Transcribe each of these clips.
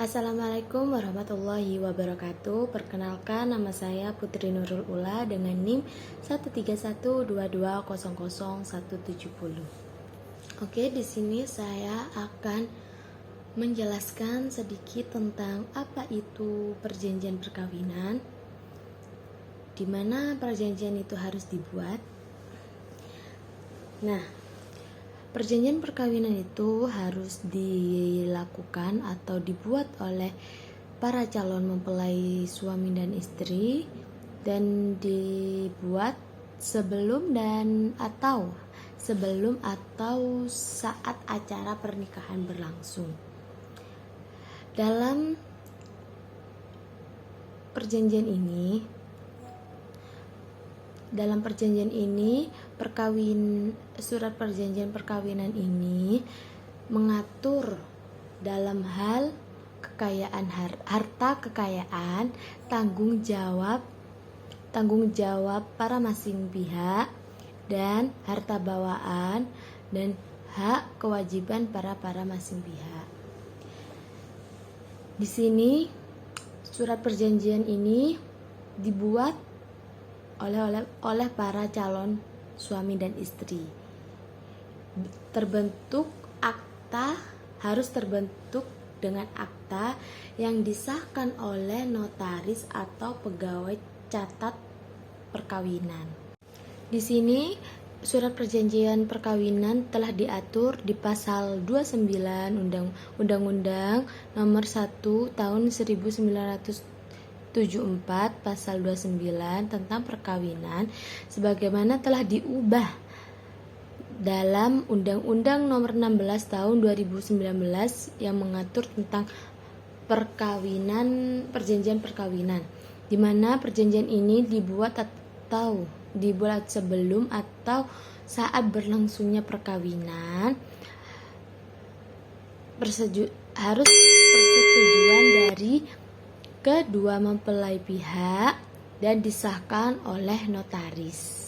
Assalamualaikum warahmatullahi wabarakatuh. Perkenalkan, nama saya Putri Nurul Ula dengan NIM 13122000170. Oke, di sini saya akan menjelaskan sedikit tentang apa itu perjanjian perkawinan, di mana perjanjian itu harus dibuat. Nah, perjanjian perkawinan itu harus dilakukan atau dibuat oleh para calon mempelai suami dan istri, dan dibuat sebelum atau saat acara pernikahan berlangsung. Dalam perjanjian ini surat perjanjian perkawinan ini mengatur dalam hal kekayaan, harta kekayaan, tanggung jawab para masing pihak, dan harta bawaan dan hak kewajiban para masing pihak. Di sini surat perjanjian ini dibuat oleh para calon suami dan istri. Harus terbentuk dengan akta yang disahkan oleh notaris atau pegawai catat perkawinan. Di sini surat perjanjian perkawinan telah diatur di pasal 29 Undang-Undang Nomor 1 Tahun 1974 pasal 29 tentang perkawinan, sebagaimana telah diubah dalam Undang-Undang Nomor 16 Tahun 2019 yang mengatur tentang perjanjian perkawinan, di mana perjanjian ini dibuat sebelum atau saat berlangsungnya perkawinan, harus persetujuan dari kedua mempelai pihak dan disahkan oleh notaris.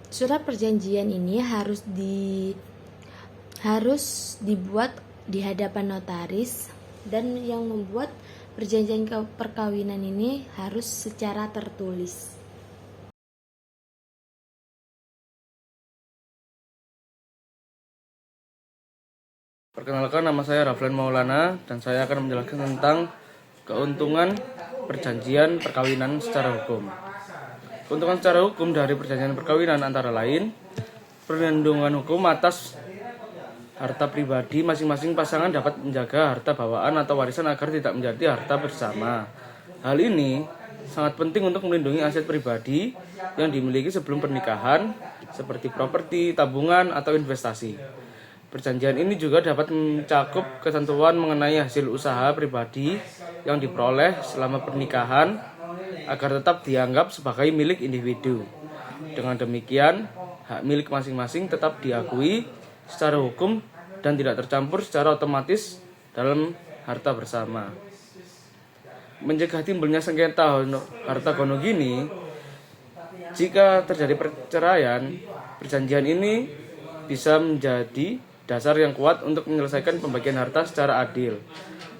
Surat perjanjian ini harus dibuat di hadapan notaris, dan yang membuat perjanjian perkawinan ini harus secara tertulis. Perkenalkan, nama saya Raflan Maulana dan saya akan menjelaskan tentang keuntungan perjanjian perkawinan secara hukum. Keuntungan secara hukum dari perjanjian perkawinan antara lain perlindungan hukum atas harta pribadi masing-masing pasangan, dapat menjaga harta bawaan atau warisan agar tidak menjadi harta bersama. Hal ini sangat penting untuk melindungi aset pribadi yang dimiliki sebelum pernikahan, seperti properti, tabungan, atau investasi. Perjanjian ini juga dapat mencakup ketentuan mengenai hasil usaha pribadi yang diperoleh selama pernikahan agar tetap dianggap sebagai milik individu. Dengan demikian, hak milik masing-masing tetap diakui secara hukum dan tidak tercampur secara otomatis dalam harta bersama. Mencegah timbulnya sengketa harta gono gini, jika terjadi perceraian, perjanjian ini bisa menjadi dasar yang kuat untuk menyelesaikan pembagian harta secara adil.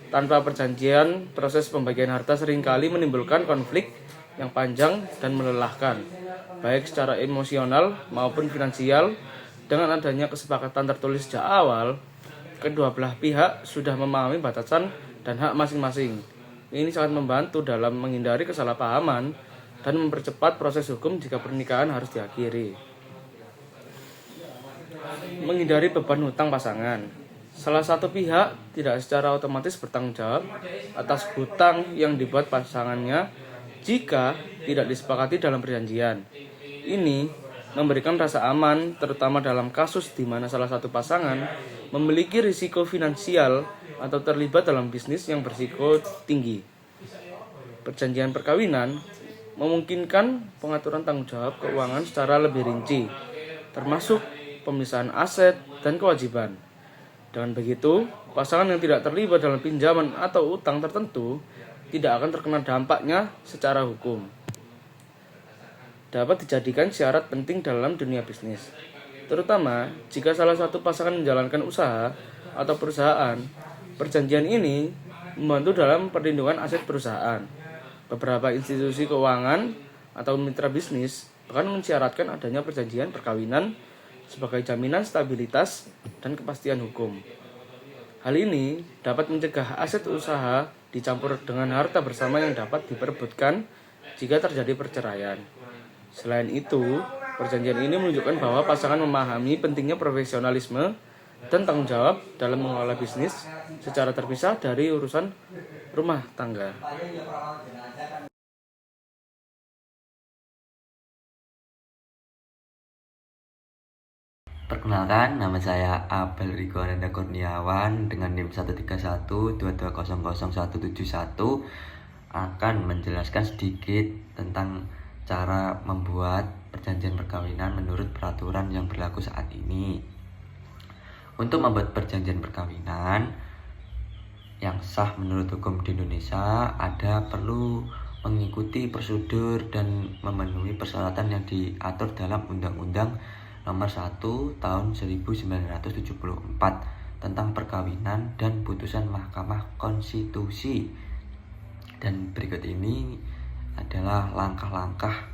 Tanpa perjanjian, proses pembagian harta seringkali menimbulkan konflik yang panjang dan melelahkan, baik secara emosional maupun finansial. Dengan adanya kesepakatan tertulis sejak awal, kedua belah pihak sudah memahami batasan dan hak masing-masing. Ini sangat membantu dalam menghindari kesalahpahaman dan mempercepat proses hukum jika pernikahan harus diakhiri. Menghindari beban hutang pasangan. Salah satu pihak tidak secara otomatis bertanggung jawab atas hutang yang dibuat pasangannya jika tidak disepakati dalam perjanjian. Ini memberikan rasa aman, terutama dalam kasus di mana salah satu pasangan memiliki risiko finansial atau terlibat dalam bisnis yang berisiko tinggi. Perjanjian perkawinan memungkinkan pengaturan tanggung jawab keuangan secara lebih rinci, termasuk pemisahan aset dan kewajiban. Dengan begitu, pasangan yang tidak terlibat dalam pinjaman atau utang tertentu tidak akan terkena dampaknya secara hukum. Dapat dijadikan syarat penting dalam dunia bisnis, terutama jika salah satu pasangan menjalankan usaha atau perusahaan. Perjanjian ini membantu dalam perlindungan aset perusahaan. Beberapa institusi keuangan atau mitra bisnis akan mensyaratkan adanya perjanjian perkawinan sebagai jaminan stabilitas dan kepastian hukum. Hal ini dapat mencegah aset usaha dicampur dengan harta bersama yang dapat diperebutkan jika terjadi perceraian. Selain itu, perjanjian ini menunjukkan bahwa pasangan memahami pentingnya profesionalisme dan tanggung jawab dalam mengelola bisnis secara terpisah dari urusan rumah tangga. Perkenalkan, nama saya Abel Riko Ananda Kurniawan dengan NIM 13122000171 akan menjelaskan sedikit tentang cara membuat perjanjian perkawinan menurut peraturan yang berlaku saat ini. Untuk membuat perjanjian perkawinan yang sah menurut hukum di Indonesia, perlu mengikuti prosedur dan memenuhi persyaratan yang diatur dalam Undang-Undang Nomor 1 Tahun 1974 tentang perkawinan dan putusan Mahkamah Konstitusi. Dan berikut ini adalah langkah-langkah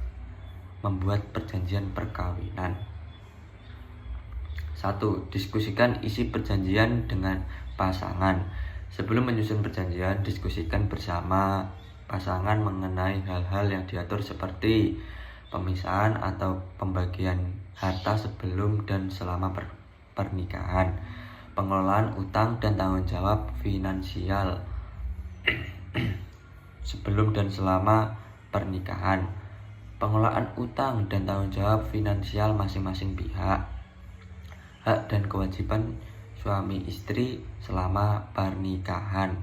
membuat perjanjian perkawinan. 1. Diskusikan isi perjanjian dengan pasangan. Sebelum menyusun perjanjian, diskusikan bersama pasangan mengenai hal-hal yang diatur seperti pemisahan atau pembagian harta sebelum dan selama pernikahan, pengelolaan utang dan tanggung jawab finansial sebelum dan selama pernikahan, pengelolaan utang dan tanggung jawab finansial masing-masing pihak, hak dan kewajiban suami istri selama pernikahan,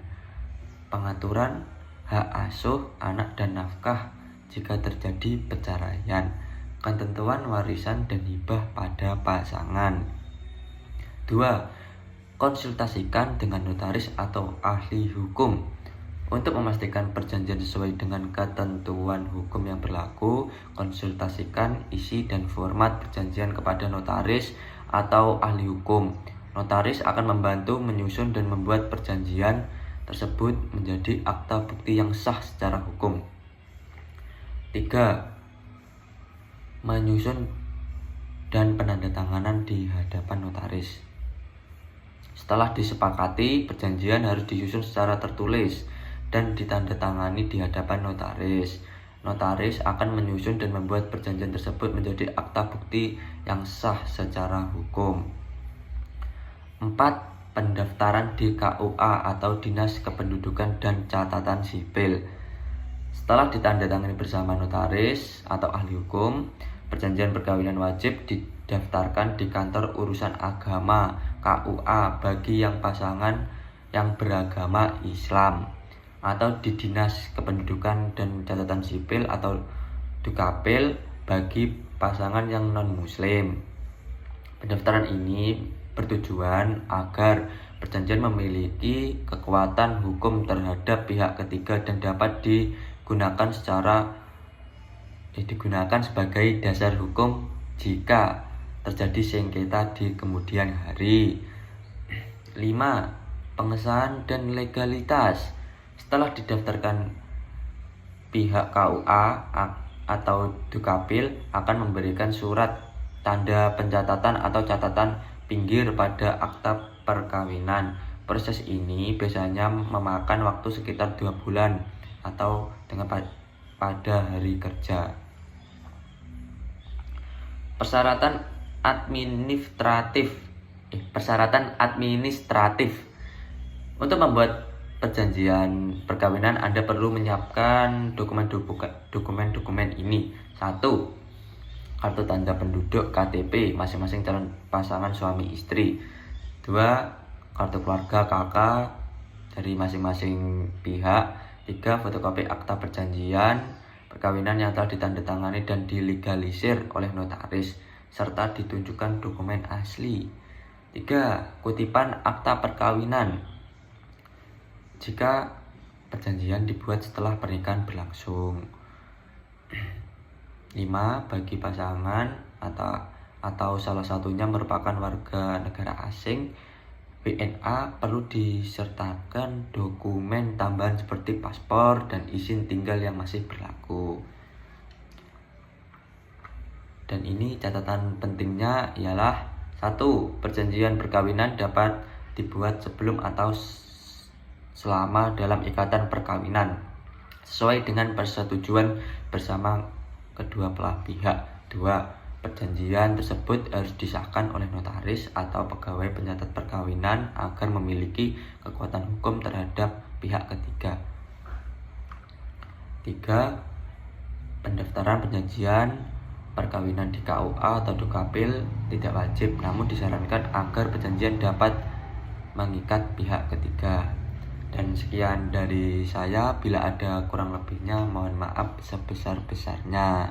pengaturan hak asuh anak dan nafkah jika terjadi perceraian, ketentuan warisan dan hibah pada pasangan. 2. Konsultasikan dengan notaris atau ahli hukum. Untuk memastikan perjanjian sesuai dengan ketentuan hukum yang berlaku, konsultasikan isi dan format perjanjian kepada notaris atau ahli hukum. Notaris akan membantu menyusun dan membuat perjanjian tersebut menjadi akta bukti yang sah secara hukum. 3. Menyusun dan penandatanganan di hadapan notaris. Setelah disepakati, perjanjian harus disusun secara tertulis dan ditandatangani di hadapan notaris. Notaris akan menyusun dan membuat perjanjian tersebut menjadi akta bukti yang sah secara hukum. 4. Pendaftaran di KUA atau Dinas Kependudukan dan Catatan Sipil. Setelah ditandatangani bersama notaris atau ahli hukum, perjanjian perkawinan wajib didaftarkan di kantor urusan agama KUA bagi yang pasangan yang beragama Islam, atau di Dinas Kependudukan dan Catatan Sipil atau Dukcapil bagi pasangan yang non-muslim. Pendaftaran ini bertujuan agar perjanjian memiliki kekuatan hukum terhadap pihak ketiga dan dapat digunakan sebagai dasar hukum jika terjadi sengketa di kemudian hari. 5. Pengesahan dan legalitas. Setelah didaftarkan, pihak KUA atau Dukcapil akan memberikan surat tanda pencatatan atau catatan pinggir pada akta perkawinan. Proses ini biasanya memakan waktu sekitar 2 bulan atau dengan pada hari kerja. Persyaratan administratif. Untuk membuat perjanjian perkawinan, Anda perlu menyiapkan dokumen ini. 1. Kartu tanda penduduk KTP masing-masing calon pasangan suami istri. 2. Kartu keluarga KK dari masing-masing pihak. 3. Fotokopi akta perjanjian perkawinan yang telah ditandatangani dan dilegalisir oleh notaris serta ditunjukkan dokumen asli. 3. Kutipan akta perkawinan jika perjanjian dibuat setelah pernikahan berlangsung. 5. Bagi pasangan atau salah satunya merupakan warga negara asing WNA perlu disertakan dokumen tambahan seperti paspor dan izin tinggal yang masih berlaku. Dan ini catatan pentingnya ialah 1. Perjanjian perkawinan dapat dibuat sebelum atau selama dalam ikatan perkawinan sesuai dengan persetujuan bersama kedua belah pihak. 2. Perjanjian tersebut harus disahkan oleh notaris atau pegawai pencatat perkawinan agar memiliki kekuatan hukum terhadap pihak ketiga. 3. Pendaftaran perjanjian perkawinan di KUA atau Dukcapil tidak wajib, namun disarankan agar perjanjian dapat mengikat pihak ketiga. Dan sekian dari saya, bila ada kurang lebihnya mohon maaf sebesar-besarnya.